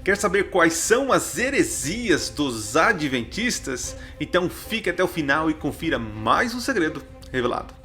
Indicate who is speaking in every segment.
Speaker 1: Quer saber quais são as heresias dos adventistas? Então fique até o final e confira mais um segredo revelado.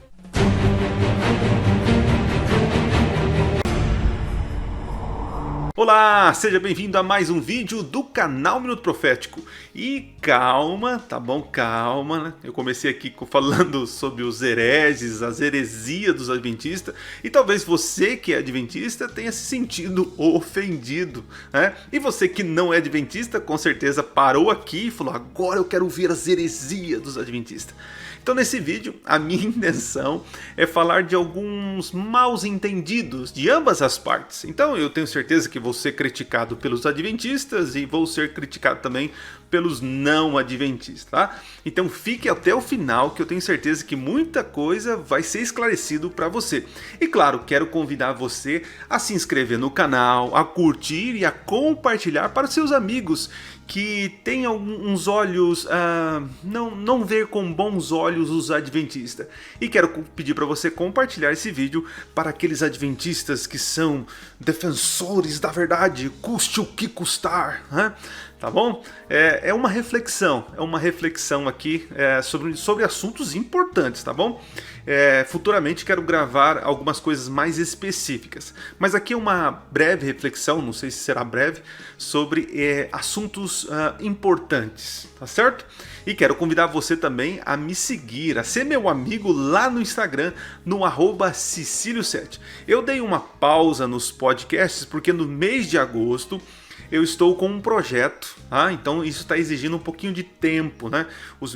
Speaker 1: Olá, seja bem-vindo a mais um vídeo do canal Minuto Profético. E calma, tá bom? Calma, né? Eu comecei aqui falando sobre os hereges, as heresias dos adventistas, e talvez você que é adventista tenha se sentido ofendido, né? E você que não é adventista, com certeza parou aqui e falou: agora eu quero ouvir as heresias dos adventistas. Então nesse vídeo, a minha intenção é falar de alguns maus entendidos de ambas as partes. Então eu tenho certeza que vou ser criticado pelos adventistas e vou ser criticado também pelos não adventistas, tá? Então fique até o final que eu tenho certeza que muita coisa vai ser esclarecido para você. E claro, quero convidar você a se inscrever no canal, a curtir e a compartilhar para os seus amigos que têm uns olhos, não ver com bons olhos os adventistas. E quero pedir para você compartilhar esse vídeo para aqueles adventistas que são defensores da verdade, custe o que custar, né? Tá bom? É uma reflexão aqui sobre assuntos importantes, tá bom? Futuramente quero gravar algumas coisas mais específicas, mas aqui é uma breve reflexão, não sei se será breve, sobre assuntos importantes, tá certo? E quero convidar você também a me seguir, a ser meu amigo lá no Instagram, no @Cecilio7. Eu dei uma pausa nos podcasts porque no mês de agosto eu estou com um projeto, então isso está exigindo um pouquinho de tempo, né? As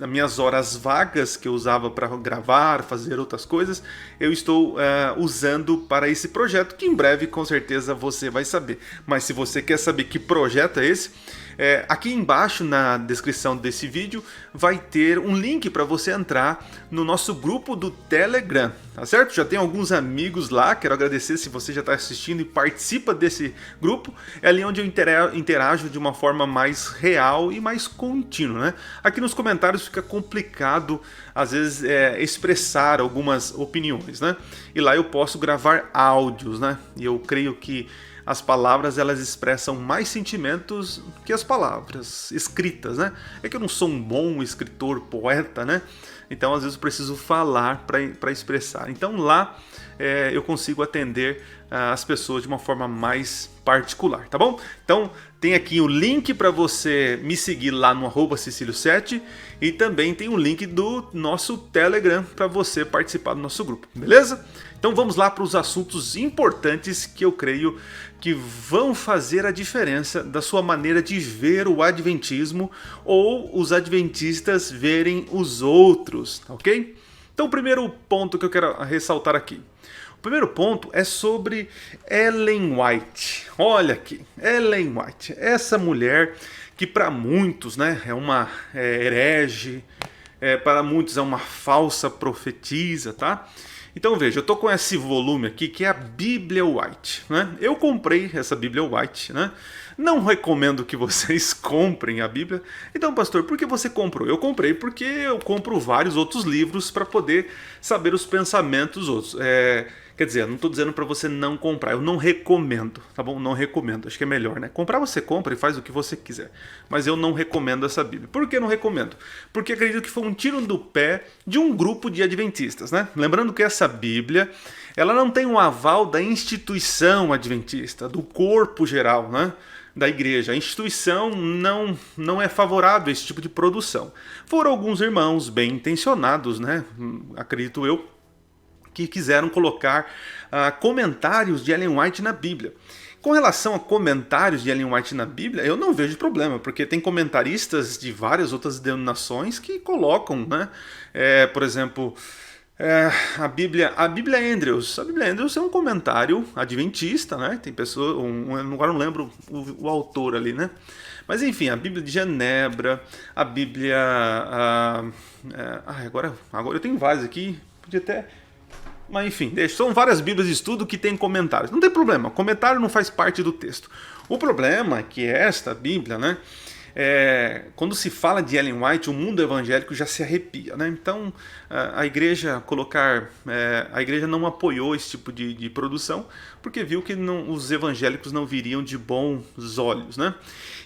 Speaker 1: minhas horas vagas que eu usava para gravar, fazer outras coisas, eu estou usando para esse projeto, que em breve com certeza você vai saber. Mas se você quer saber que projeto é esse, aqui embaixo na descrição desse vídeo vai ter um link para você entrar no nosso grupo do Telegram, tá certo? Já tem alguns amigos lá, quero agradecer se você já está assistindo e participa desse grupo. É ali onde eu interajo de uma forma mais real e mais contínua, né? Aqui nos comentários fica complicado às vezes expressar algumas opiniões, né? E lá eu posso gravar áudios, né? E eu creio que as palavras elas expressam mais sentimentos que as palavras escritas, né? É que eu não sou um bom escritor, poeta, né? Então às vezes eu preciso falar para expressar. Então lá eu consigo atender as pessoas de uma forma mais particular, tá bom? Então tem aqui o link para você me seguir lá no @Cecilio7 e também tem o link do nosso Telegram para você participar do nosso grupo, beleza? Então vamos lá para os assuntos importantes que eu creio que vão fazer a diferença da sua maneira de ver o adventismo ou os adventistas verem os outros, ok? Então o primeiro ponto que eu quero ressaltar aqui. O primeiro ponto é sobre Ellen White. Olha aqui, Ellen White, essa mulher que para muitos, né, é uma herege, para muitos é uma falsa profetisa, tá? Então veja, eu tô com esse volume aqui que é a Bíblia White, né? Eu comprei essa Bíblia White, né? Não recomendo que vocês comprem a Bíblia. Então, pastor, por que você comprou? Eu comprei porque eu compro vários outros livros para poder saber os pensamentos outros. Quer dizer, eu não estou dizendo para você não comprar, eu não recomendo, tá bom? Não recomendo, acho que é melhor, né? Comprar você compra e faz o que você quiser, mas eu não recomendo essa Bíblia. Por que não recomendo? Porque acredito que foi um tiro do pé de um grupo de adventistas, né? Lembrando que essa Bíblia, ela não tem um aval da instituição adventista, do corpo geral, né? Da igreja. A instituição não é favorável a esse tipo de produção. Foram alguns irmãos bem intencionados, né? Acredito eu, que quiseram colocar comentários de Ellen White na Bíblia. Com relação a comentários de Ellen White na Bíblia, eu não vejo problema, porque tem comentaristas de várias outras denominações que colocam, né? Por exemplo, a Bíblia Andrews. A Bíblia Andrews é um comentário adventista, né? Tem pessoa, agora não lembro o autor ali, né? Mas enfim, a Bíblia de Genebra, a Bíblia... agora eu tenho várias aqui, podia até... Mas enfim, são várias bíblias de estudo que tem comentários. Não tem problema, comentário não faz parte do texto. O problema é que esta Bíblia, né, Quando se fala de Ellen White, o mundo evangélico já se arrepia, né? Então a igreja a igreja não apoiou esse tipo de produção porque viu que os evangélicos não viriam de bons olhos, né?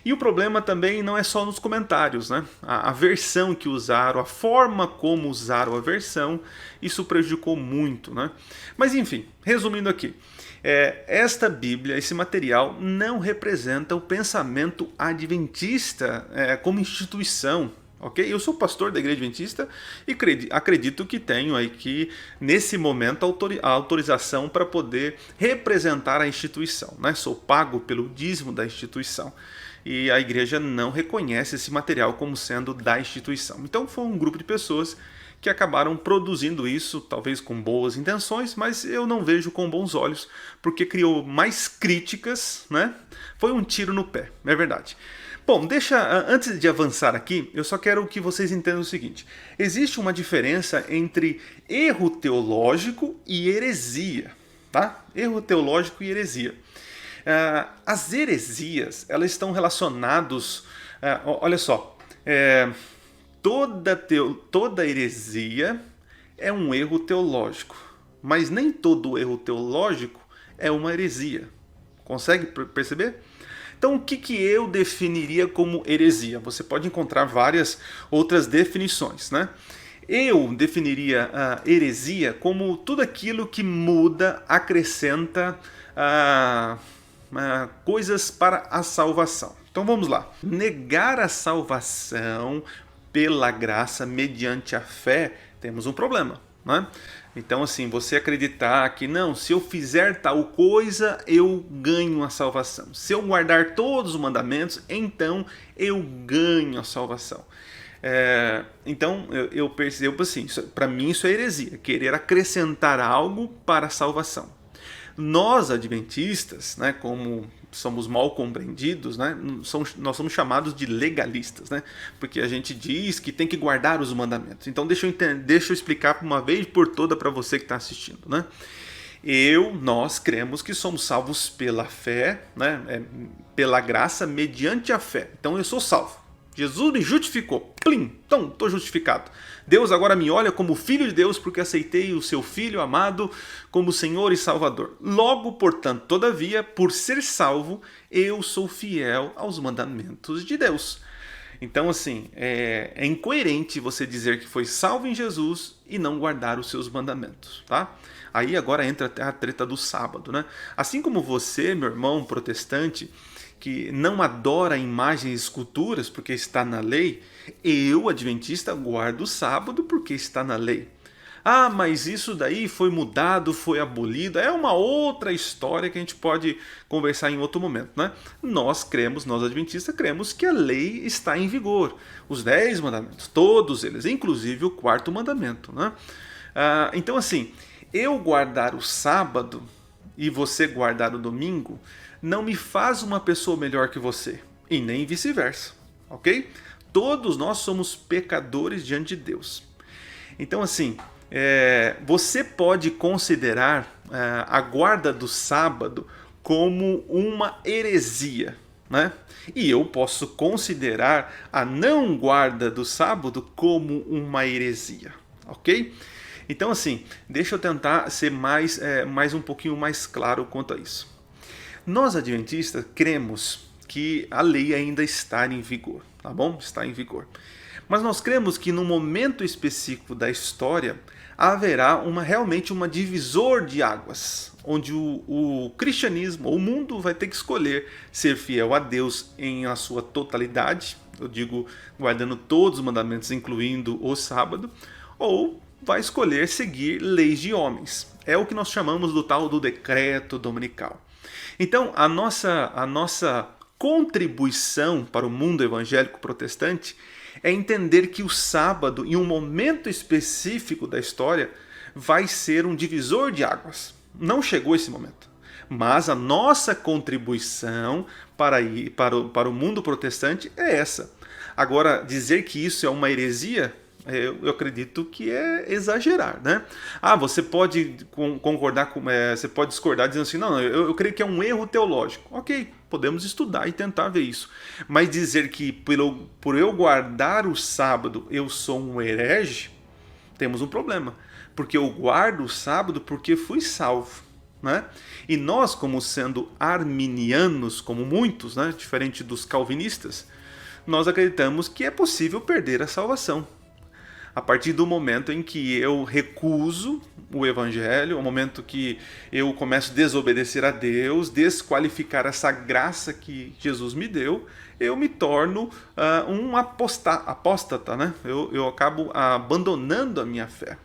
Speaker 1: E o problema também não é só nos comentários, né? A versão que usaram, a forma como usaram a versão, isso prejudicou muito, né? Mas enfim, resumindo aqui. Esta Bíblia, esse material, não representa o pensamento adventista como instituição. Okay? Eu sou pastor da Igreja Adventista e acredito que tenho aí nesse momento a autorização para poder representar a instituição, né? Sou pago pelo dízimo da instituição e a igreja não reconhece esse material como sendo da instituição. Então foi um grupo de pessoas que acabaram produzindo isso, talvez com boas intenções, mas eu não vejo com bons olhos, porque criou mais críticas, né? Foi um tiro no pé, é verdade. Bom, antes de avançar aqui, eu só quero que vocês entendam o seguinte. Existe uma diferença entre erro teológico e heresia, tá? Erro teológico e heresia. As heresias, elas estão relacionadas... olha só... Toda heresia é um erro teológico, mas nem todo erro teológico é uma heresia. Consegue perceber? Então, o que eu definiria como heresia? Você pode encontrar várias outras definições, né? Eu definiria a heresia como tudo aquilo que muda, acrescenta coisas para a salvação. Então vamos lá. Negar a salvação pela graça mediante a fé, temos um problema, né? Então, assim, você acreditar que não, se eu fizer tal coisa, eu ganho a salvação. Se eu guardar todos os mandamentos, então eu ganho a salvação. Então, eu percebo assim, para mim isso é heresia, querer acrescentar algo para a salvação. Nós, adventistas, né, como somos mal compreendidos, né, nós somos chamados de legalistas, né, porque a gente diz que tem que guardar os mandamentos. Então deixa eu explicar uma vez por toda para você que está assistindo, né? Nós cremos que somos salvos pela fé, né, pela graça mediante a fé. Então eu sou salvo. Jesus me justificou. Plim! Então, estou justificado. Deus agora me olha como filho de Deus porque aceitei o seu Filho amado como Senhor e Salvador. Logo, portanto, todavia, por ser salvo, eu sou fiel aos mandamentos de Deus. Então, assim, é incoerente você dizer que foi salvo em Jesus e não guardar os seus mandamentos, tá? Aí agora entra até a treta do sábado, né? Assim como você, meu irmão protestante, que não adora imagens e esculturas porque está na lei, eu, adventista, guardo o sábado porque está na lei. Ah, mas isso daí foi mudado, foi abolido, é uma outra história que a gente pode conversar em outro momento, né? Nós adventistas cremos que a lei está em vigor. Os 10 mandamentos, todos eles, inclusive o 4º mandamento, né? Então assim, eu guardar o sábado e você guardar o domingo não me faz uma pessoa melhor que você, e nem vice-versa, ok? Todos nós somos pecadores diante de Deus. Então assim, você pode considerar a guarda do sábado como uma heresia, né? E eu posso considerar a não guarda do sábado como uma heresia, ok? Então assim, deixa eu tentar ser mais um pouquinho mais claro quanto a isso. Nós adventistas cremos que a lei ainda está em vigor, tá bom? Está em vigor. Mas nós cremos que no momento específico da história haverá realmente uma divisor de águas, onde o cristianismo, o mundo vai ter que escolher ser fiel a Deus em a sua totalidade, eu digo guardando todos os mandamentos, incluindo o sábado, ou vai escolher seguir leis de homens. É o que nós chamamos do tal do decreto dominical. Então, a nossa contribuição para o mundo evangélico protestante é entender que o sábado, em um momento específico da história, vai ser um divisor de águas. Não chegou esse momento. Mas a nossa contribuição para o mundo protestante é essa. Agora, dizer que isso é uma heresia, eu acredito que é exagerar, né? Você pode concordar você pode discordar dizendo assim, não, eu creio que é um erro teológico. Ok, Podemos estudar e tentar ver isso. Mas dizer que por eu guardar o sábado eu sou um herege, temos um problema. Porque eu guardo o sábado porque fui salvo. Né? E nós, como sendo arminianos, como muitos, né? Diferente dos calvinistas, nós acreditamos que é possível perder a salvação. A partir do momento em que eu recuso o evangelho, o momento que eu começo a desobedecer a Deus, desqualificar essa graça que Jesus me deu, eu me torno um apóstata, né? Eu acabo abandonando a minha fé.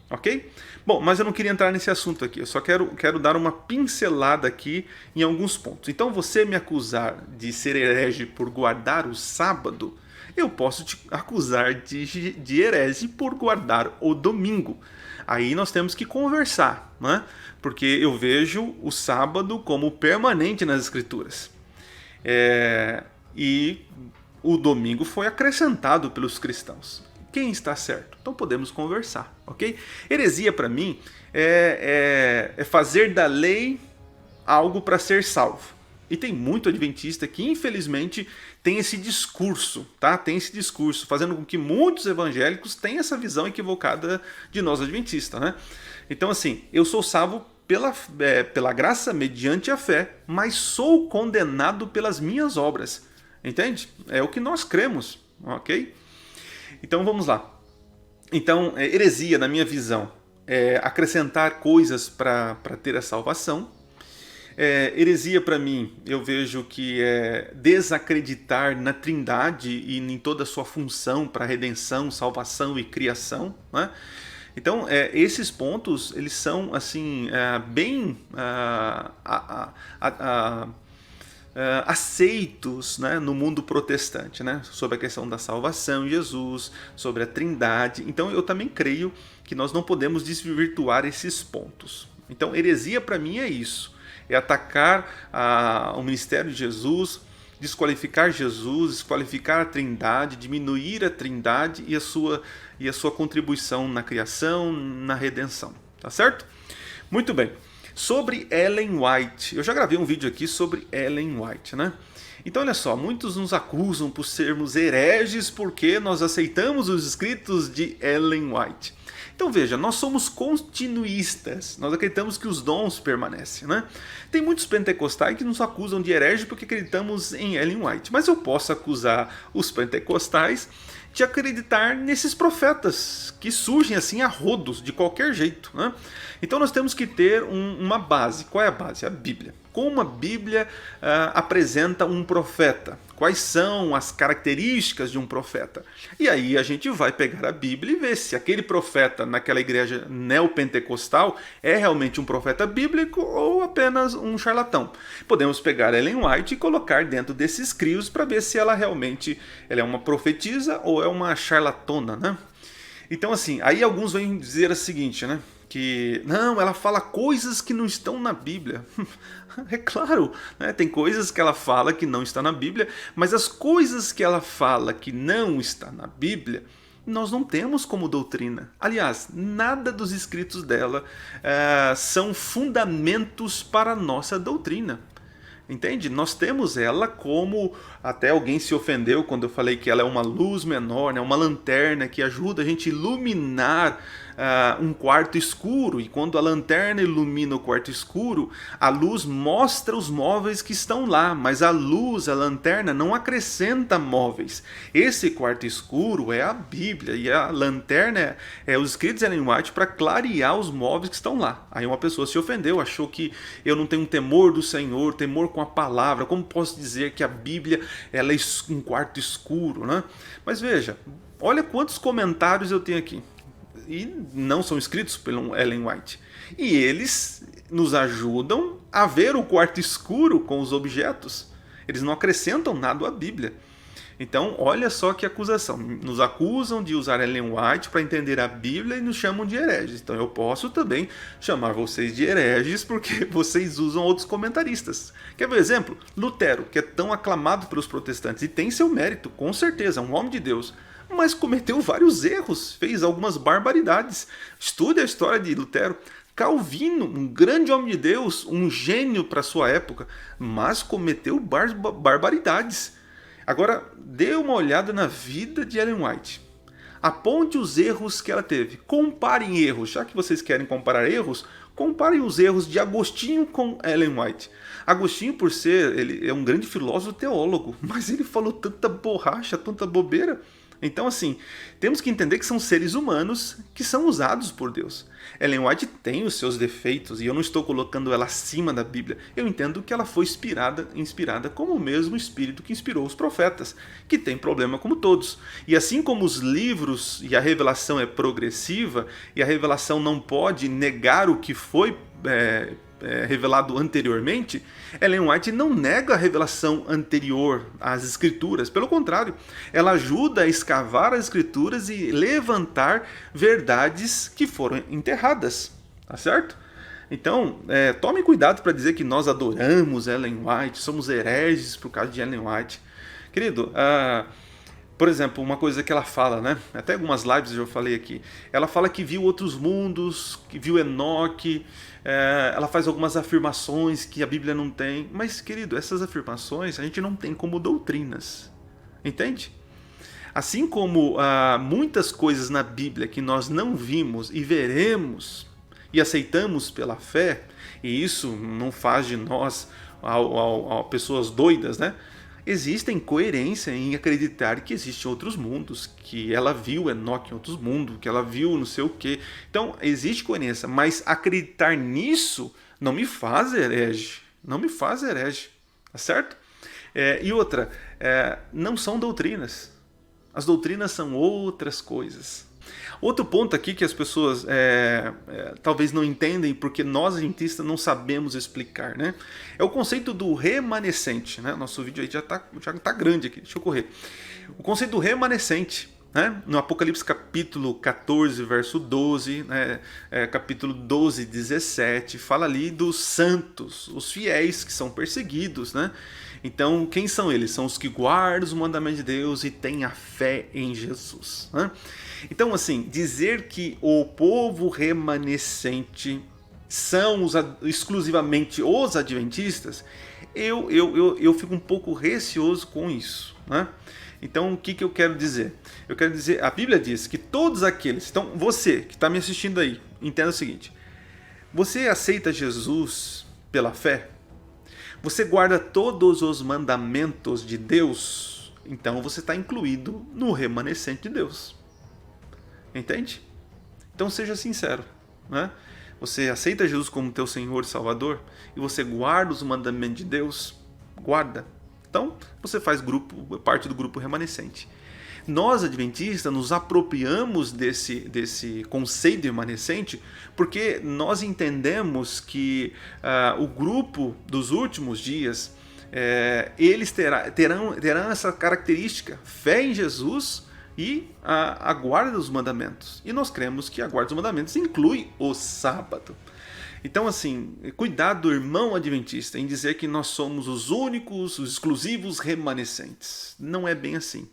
Speaker 1: Ok? Bom, mas eu não queria entrar nesse assunto aqui, eu só quero dar uma pincelada aqui em alguns pontos. Então, você me acusar de ser herege por guardar o sábado, eu posso te acusar de herege por guardar o domingo. Aí nós temos que conversar, né? Porque eu vejo o sábado como permanente nas Escrituras. E o domingo foi acrescentado pelos cristãos. Quem está certo? Então podemos conversar, ok? Heresia para mim é fazer da lei algo para ser salvo. E tem muito adventista que infelizmente tem esse discurso, tá? Tem esse discurso, fazendo com que muitos evangélicos tenham essa visão equivocada de nós adventistas, né? Então assim, eu sou salvo pela graça mediante a fé, mas sou condenado pelas minhas obras. Entende? É o que nós cremos, ok? Então vamos lá. Então, heresia, na minha visão, é acrescentar coisas para ter a salvação. Heresia para mim, eu vejo que é desacreditar na Trindade e em toda a sua função para redenção, salvação e criação, né? Então, esses pontos, eles são assim, bem aceitos, né, no mundo protestante, né, sobre a questão da salvação em Jesus, sobre a Trindade. Então eu também creio que nós não podemos desvirtuar esses pontos. Então heresia para mim é isso, é atacar o ministério de Jesus, desqualificar Jesus, desqualificar a Trindade, diminuir a Trindade e a sua contribuição na criação, na redenção, tá certo? Muito bem. Sobre Ellen White, eu já gravei um vídeo aqui sobre Ellen White, né? Então olha só, muitos nos acusam por sermos hereges porque nós aceitamos os escritos de Ellen White. Então veja, nós somos continuistas, nós acreditamos que os dons permanecem, né? Tem muitos pentecostais que nos acusam de herege porque acreditamos em Ellen White, mas eu posso acusar os pentecostais de acreditar nesses profetas que surgem assim a rodos, de qualquer jeito, né? Então nós temos que ter uma base. Qual é a base? A Bíblia. Como a Bíblia apresenta um profeta? Quais são as características de um profeta? E aí a gente vai pegar a Bíblia e ver se aquele profeta naquela igreja neopentecostal é realmente um profeta bíblico ou apenas um charlatão. Podemos pegar Ellen White e colocar dentro desses crios para ver se ela realmente é uma profetisa ou é uma charlatona, né? Então assim, aí alguns vêm dizer o seguinte, né? Que não, ela fala coisas que não estão na Bíblia. É claro, né? Tem coisas que ela fala que não está na Bíblia, mas as coisas que ela fala que não está na Bíblia, nós não temos como doutrina. Aliás, nada dos escritos dela são fundamentos para a nossa doutrina. Entende? Nós temos ela como, até alguém se ofendeu quando eu falei que ela é uma luz menor, né? Uma lanterna que ajuda a gente a iluminar um quarto escuro, e quando a lanterna ilumina o quarto escuro, a luz mostra os móveis que estão lá, mas a luz, a lanterna, não acrescenta móveis. Esse quarto escuro é a Bíblia, e a lanterna é os escritos de Ellen White para clarear os móveis que estão lá. Aí uma pessoa se ofendeu, achou que eu não tenho um temor do Senhor, temor com a palavra, como posso dizer que a Bíblia ela é um quarto escuro, né? Mas veja, olha quantos comentários eu tenho aqui. E não são escritos pelo Ellen White. E eles nos ajudam a ver o quarto escuro com os objetos. Eles não acrescentam nada à Bíblia. Então, olha só que acusação. Nos acusam de usar Ellen White para entender a Bíblia e nos chamam de hereges. Então, eu posso também chamar vocês de hereges porque vocês usam outros comentaristas. Quer ver um exemplo? Lutero, que é tão aclamado pelos protestantes e tem seu mérito, com certeza, é um homem de Deus, mas cometeu vários erros, fez algumas barbaridades. Estude a história de Lutero. Calvino, um grande homem de Deus, um gênio para sua época, mas cometeu barbaridades. Agora, dê uma olhada na vida de Ellen White. Aponte os erros que ela teve. Comparem erros. Já que vocês querem comparar erros, comparem os erros de Agostinho com Ellen White. Agostinho, por ser, ele é um grande filósofo teólogo, mas ele falou tanta borracha, tanta bobeira. Então, assim, temos que entender que são seres humanos que são usados por Deus. Ellen White tem os seus defeitos e eu não estou colocando ela acima da Bíblia. Eu entendo que ela foi inspirada como o mesmo Espírito que inspirou os profetas, que tem problema como todos. E assim como os livros e a revelação é progressiva e a revelação não pode negar o que foi revelado anteriormente, Ellen White não nega a revelação anterior às Escrituras. Pelo contrário, ela ajuda a escavar as Escrituras e levantar verdades que foram enterradas. Tá certo? Então, tome cuidado para dizer que nós adoramos Ellen White, somos hereges por causa de Ellen White. Querido, por exemplo, uma coisa que ela fala, né? Até algumas lives eu falei aqui. Ela fala que viu outros mundos, que viu Enoque. Ela faz algumas afirmações que a Bíblia não tem. Mas, querido, essas afirmações a gente não tem como doutrinas. Entende? Assim como muitas coisas na Bíblia que nós não vimos e veremos e aceitamos pela fé, e isso não faz de nós pessoas doidas, né? Existe coerência em acreditar que existem outros mundos, que ela viu Enoque em outros mundos, que ela viu não sei o quê. Então, existe coerência, mas acreditar nisso não me faz herege. Não me faz herege, tá certo? E outra, não são doutrinas. As doutrinas são outras coisas. Outro ponto aqui que as pessoas talvez não entendem, porque nós adventistas não sabemos explicar, né? É o conceito do remanescente, né? Nosso vídeo aí já tá grande aqui, deixa eu correr. O conceito do remanescente, né? No Apocalipse capítulo 14, verso 12, né? Capítulo 12, 17, fala ali dos santos, os fiéis que são perseguidos, né? Então, quem são eles? São os que guardam os mandamentos de Deus e têm a fé em Jesus, né? Então, assim, dizer que o povo remanescente são exclusivamente os adventistas, eu fico um pouco receoso com isso, né? Então, o que eu quero dizer? Eu quero dizer, a Bíblia diz que todos aqueles... Então, você que está me assistindo aí, entenda o seguinte. Você aceita Jesus pela fé? Você guarda todos os mandamentos de Deus? Então, você está incluído no remanescente de Deus. Entende? Então, seja sincero, né? Você aceita Jesus como teu Senhor e Salvador? E você guarda os mandamentos de Deus? Guarda. Então, você faz parte do grupo remanescente. Nós, adventistas, nos apropriamos desse conceito de remanescente porque nós entendemos que o grupo dos últimos dias, eles terão essa característica, fé em Jesus e a guarda dos mandamentos. E nós cremos que a guarda dos mandamentos inclui o sábado. Então, assim, cuidado, irmão adventista, em dizer que nós somos os únicos, os exclusivos remanescentes. Não é bem assim.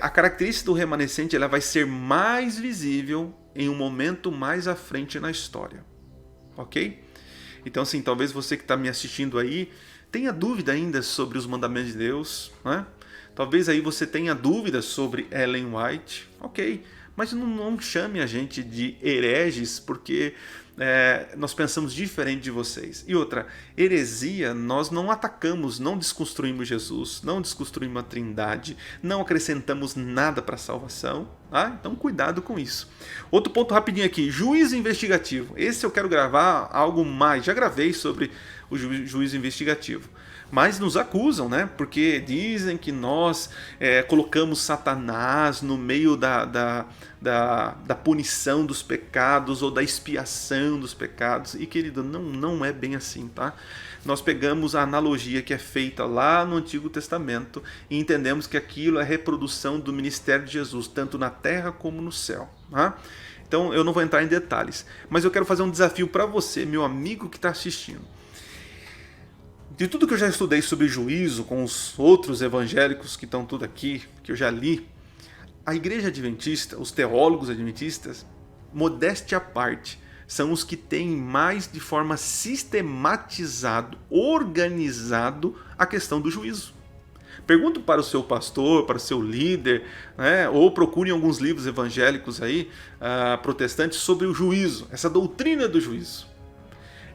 Speaker 1: A característica do remanescente ela vai ser mais visível em um momento mais à frente na história. Ok? Então, assim, talvez você que está me assistindo aí tenha dúvida ainda sobre os mandamentos de Deus, né? Talvez aí você tenha dúvidas sobre Ellen White. Ok, mas não chame a gente de hereges, porque nós pensamos diferente de vocês. E outra, heresia, nós não atacamos, não desconstruímos Jesus, não desconstruímos a Trindade, não acrescentamos nada para a salvação. Tá? Então cuidado com isso. Outro ponto rapidinho aqui, juízo investigativo. Esse eu quero gravar algo mais, já gravei sobre o juízo investigativo. Mas nos acusam, né? Porque dizem que nós colocamos Satanás no meio da punição dos pecados ou da expiação dos pecados. E, querido, não é bem assim, tá? Nós pegamos a analogia que é feita lá no Antigo Testamento e entendemos que aquilo é reprodução do ministério de Jesus, tanto na terra como no céu, tá? Então, eu não vou entrar em detalhes. Mas eu quero fazer um desafio para você, meu amigo que está assistindo. De tudo que eu já estudei sobre juízo com os outros evangélicos que estão tudo aqui, que eu já li, a igreja adventista, os teólogos adventistas, modéstia à parte, são os que têm mais de forma sistematizado, organizado a questão do juízo. Pergunte para o seu pastor, para o seu líder, né, ou procure alguns livros evangélicos aí, protestantes, sobre o juízo, essa doutrina do juízo.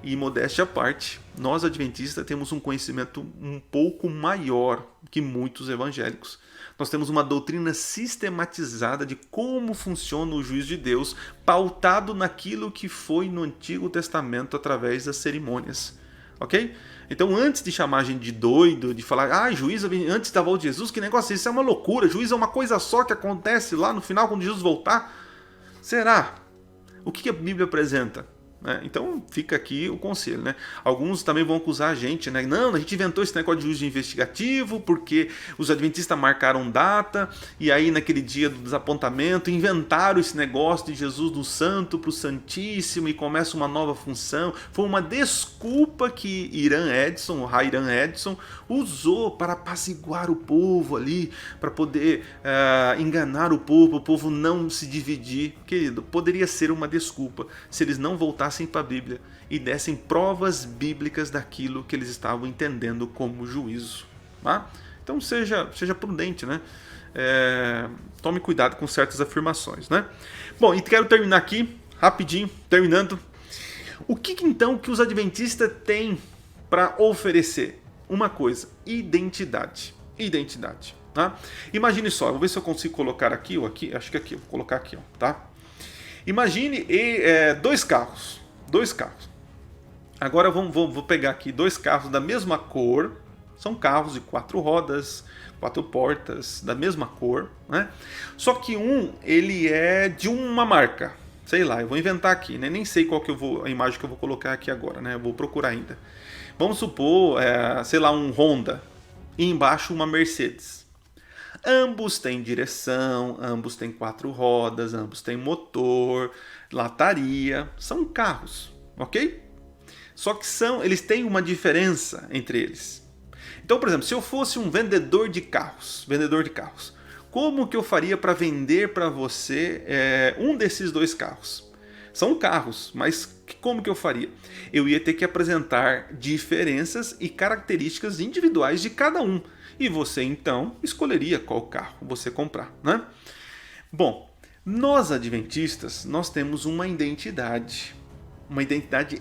Speaker 1: E modéstia à parte, nós adventistas temos um conhecimento um pouco maior que muitos evangélicos. Nós temos uma doutrina sistematizada de como funciona o juízo de Deus, pautado naquilo que foi no Antigo Testamento através das cerimônias. Ok? Então, antes de chamar a gente de doido, de falar, juízo antes da volta de Jesus, que negócio, isso é uma loucura, juízo é uma coisa só que acontece lá no final quando Jesus voltar. Será? O que a Bíblia apresenta? Então fica aqui o conselho, né? Alguns também vão acusar a gente, né? Não, a gente inventou esse negócio de juízo investigativo porque os adventistas marcaram data e aí naquele dia do desapontamento inventaram esse negócio de Jesus do santo para o santíssimo e começa uma nova função. Foi uma desculpa que o Ray Irã Edson usou para apaziguar o povo ali, para poder enganar o povo não se dividir. Querido, poderia ser uma desculpa se eles não voltassem para a Bíblia e dessem provas bíblicas daquilo que eles estavam entendendo como juízo. Tá? Então seja prudente, né? Tome cuidado com certas afirmações, né? Bom, e quero terminar aqui, rapidinho, terminando. O que então que os adventistas têm para oferecer? Uma coisa, identidade. Identidade. Tá? Imagine só, vou ver se eu consigo colocar aqui ou aqui, acho que aqui, vou colocar aqui, tá? Imagine dois carros. Agora vou pegar aqui dois carros da mesma cor. São carros de 4 rodas, 4 portas, da mesma cor, né? Só que ele é de uma marca. Sei lá, eu vou inventar aqui, né? Nem sei qual que a imagem que eu vou colocar aqui agora, né? Eu vou procurar ainda. Vamos supor, sei lá, um Honda e embaixo uma Mercedes. Ambos têm direção, ambos têm 4 rodas, ambos têm motor, lataria, são carros, ok? Só que eles têm uma diferença entre eles. Então, por exemplo, se eu fosse um vendedor de carros, como que eu faria para vender para você um desses dois carros? São carros, mas como que eu faria? Eu ia ter que apresentar diferenças e características individuais de cada um. E você, então, escolheria qual carro você comprar, né? Bom, nós adventistas, nós temos uma identidade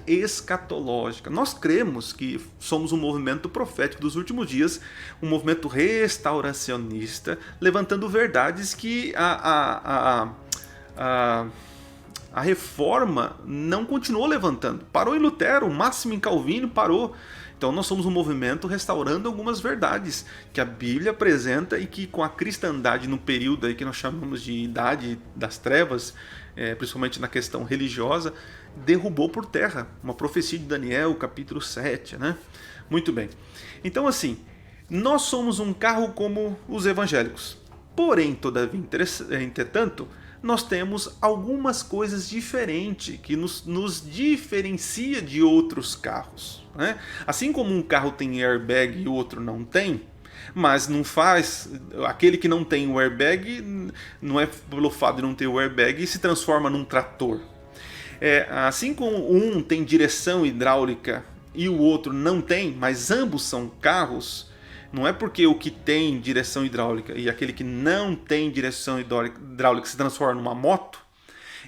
Speaker 1: escatológica. Nós cremos que somos um movimento profético dos últimos dias, um movimento restauracionista, levantando verdades que a reforma não continuou levantando. Parou em Lutero, máximo em Calvino, parou. Então nós somos um movimento restaurando algumas verdades que a Bíblia apresenta e que com a cristandade no período aí que nós chamamos de Idade das Trevas, principalmente na questão religiosa, derrubou por terra. Uma profecia de Daniel, capítulo 7, né? Muito bem. Então assim, nós somos um carro como os evangélicos. Porém, todavia, entretanto, nós temos algumas coisas diferentes que nos diferencia de outros carros, né? Assim como um carro tem airbag e o outro não tem, mas não faz, aquele que não tem o airbag não é pelo fato de não ter o airbag e se transforma num trator. Assim como um tem direção hidráulica e o outro não tem, mas ambos são carros, não é porque o que tem direção hidráulica e aquele que não tem direção hidráulica se transforma numa moto.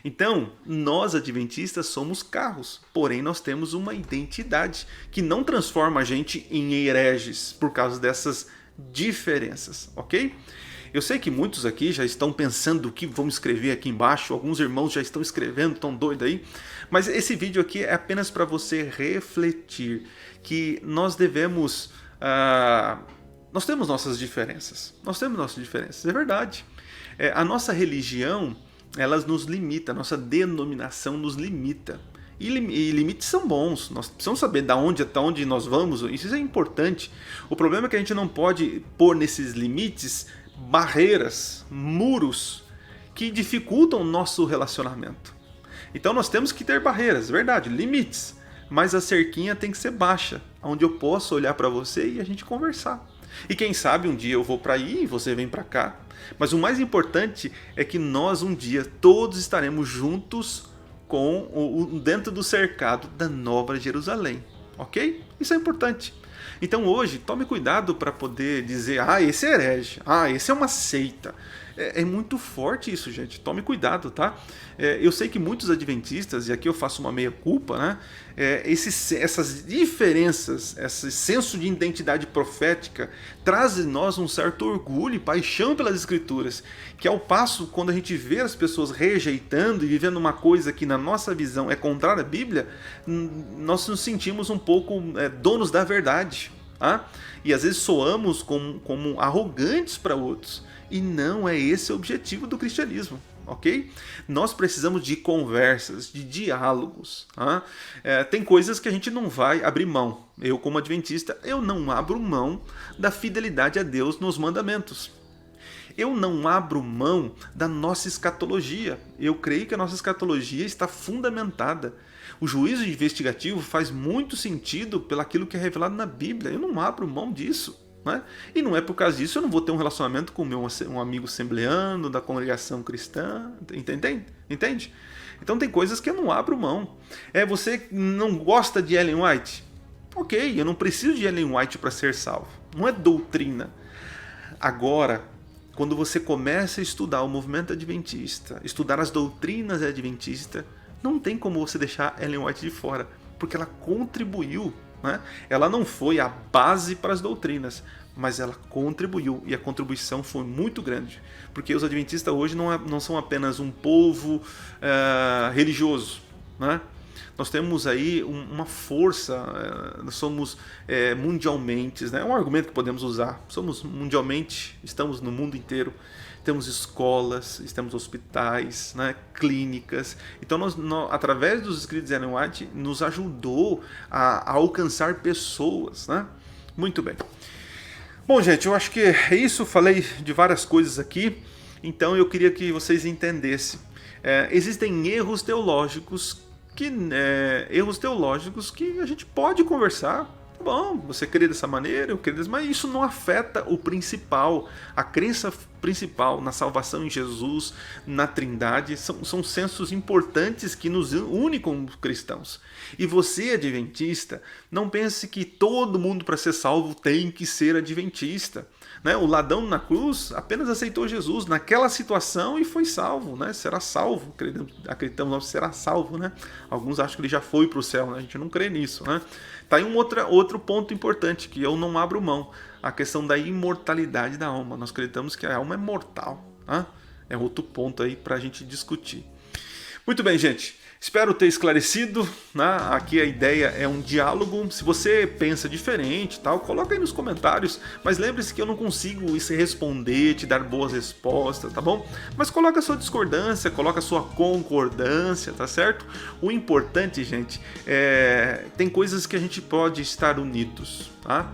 Speaker 1: Então, nós adventistas somos carros, porém nós temos uma identidade que não transforma a gente em hereges por causa dessas diferenças, ok? Eu sei que muitos aqui já estão pensando o que vão escrever aqui embaixo, alguns irmãos já estão escrevendo, estão doidos aí, mas esse vídeo aqui é apenas para você refletir que nós devemos... nós temos nossas diferenças, é verdade. A nossa religião, ela nos limita, a nossa denominação nos limita. E limites são bons, nós precisamos saber até onde nós vamos, isso é importante. O problema é que a gente não pode pôr nesses limites barreiras, muros, que dificultam o nosso relacionamento. Então nós temos que ter barreiras, verdade, limites, mas a cerquinha tem que ser baixa, onde eu posso olhar para você e a gente conversar. E quem sabe um dia eu vou para aí e você vem para cá. Mas o mais importante é que nós um dia todos estaremos juntos dentro do cercado da Nova Jerusalém, ok? Isso é importante. Então hoje, tome cuidado para poder dizer, esse é herege, esse é uma seita. É muito forte isso, gente. Tome cuidado, tá? Eu sei que muitos adventistas, e aqui eu faço uma meia-culpa, né? Essas diferenças, esse senso de identidade profética, traz em nós um certo orgulho e paixão pelas Escrituras, que ao passo, quando a gente vê as pessoas rejeitando e vivendo uma coisa que na nossa visão é contrária à Bíblia, nós nos sentimos um pouco donos da verdade. Tá? E às vezes soamos como arrogantes para outros. E não é esse o objetivo do cristianismo, ok? Nós precisamos de conversas, de diálogos. Tá? Tem coisas que a gente não vai abrir mão. Eu, como adventista, eu não abro mão da fidelidade a Deus nos mandamentos. Eu não abro mão da nossa escatologia. Eu creio que a nossa escatologia está fundamentada. O juízo investigativo faz muito sentido pelaquilo que é revelado na Bíblia. Eu não abro mão disso. Né? E não é por causa disso eu não vou ter um relacionamento com um amigo assembleano, da congregação cristã. Entende? Então tem coisas que eu não abro mão. Você não gosta de Ellen White? Ok, eu não preciso de Ellen White para ser salvo. Não é doutrina. Agora, quando você começa a estudar o movimento adventista, estudar as doutrinas adventistas, não tem como você deixar Ellen White de fora, porque ela contribuiu, né? Ela não foi a base para as doutrinas, mas ela contribuiu, e a contribuição foi muito grande, porque os adventistas hoje não são apenas um povo religioso, né? Nós temos aí uma força, nós somos mundialmente, né? É um argumento que podemos usar, somos mundialmente, estamos no mundo inteiro, temos escolas, temos hospitais, né? Clínicas. Então, através dos escritos de Ellen White, nos ajudou a alcançar pessoas, né? Muito bem. Bom, gente, eu acho que é isso. Falei de várias coisas aqui, então eu queria que vocês entendessem. Existem erros teológicos que a gente pode conversar. Bom, você crê dessa maneira, eu creio dessa maneira, mas isso não afeta o principal, a crença principal na salvação em Jesus, na Trindade. São sensos importantes que nos unem como cristãos. E você, adventista, não pense que todo mundo para ser salvo tem que ser adventista. Né? O ladrão na cruz apenas aceitou Jesus naquela situação e foi salvo, né? Será salvo, acreditamos que será salvo, né? Alguns acham que ele já foi para o céu, né? A gente não crê nisso, né? Tá aí um outro ponto importante que eu não abro mão, a questão da imortalidade da alma. Nós acreditamos que a alma é mortal, tá? É outro ponto aí para a gente discutir. Muito bem, gente. Espero ter esclarecido, né? Aqui a ideia é um diálogo. Se você pensa diferente, tal, coloca aí nos comentários. Mas lembre-se que eu não consigo responder, te dar boas respostas, tá bom? Mas coloca a sua discordância, coloca a sua concordância, tá certo? O importante, gente, tem coisas que a gente pode estar unidos, tá?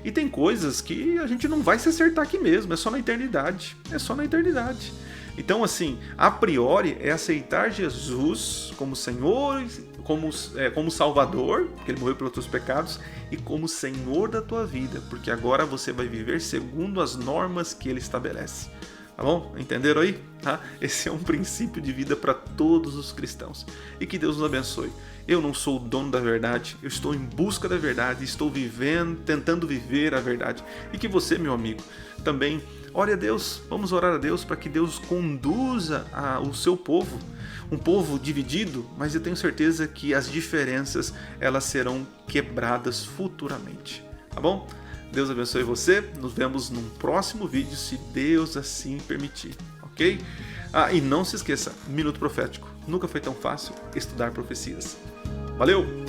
Speaker 1: E tem coisas que a gente não vai se acertar aqui mesmo, é só na eternidade. É só na eternidade. Então, assim, a priori é aceitar Jesus como Senhor, como Salvador, porque Ele morreu pelos teus pecados, e como Senhor da tua vida, porque agora você vai viver segundo as normas que Ele estabelece. Tá bom? Entenderam aí? Tá? Esse é um princípio de vida para todos os cristãos. E que Deus nos abençoe. Eu não sou o dono da verdade, eu estou em busca da verdade, estou tentando viver a verdade. E que você, meu amigo, também ore a Deus, vamos orar a Deus para que Deus conduza o seu povo, um povo dividido, mas eu tenho certeza que as diferenças elas serão quebradas futuramente, tá bom? Deus abençoe você, nos vemos num próximo vídeo, se Deus assim permitir, ok? E não se esqueça, Minuto Profético, nunca foi tão fácil estudar profecias. Valeu!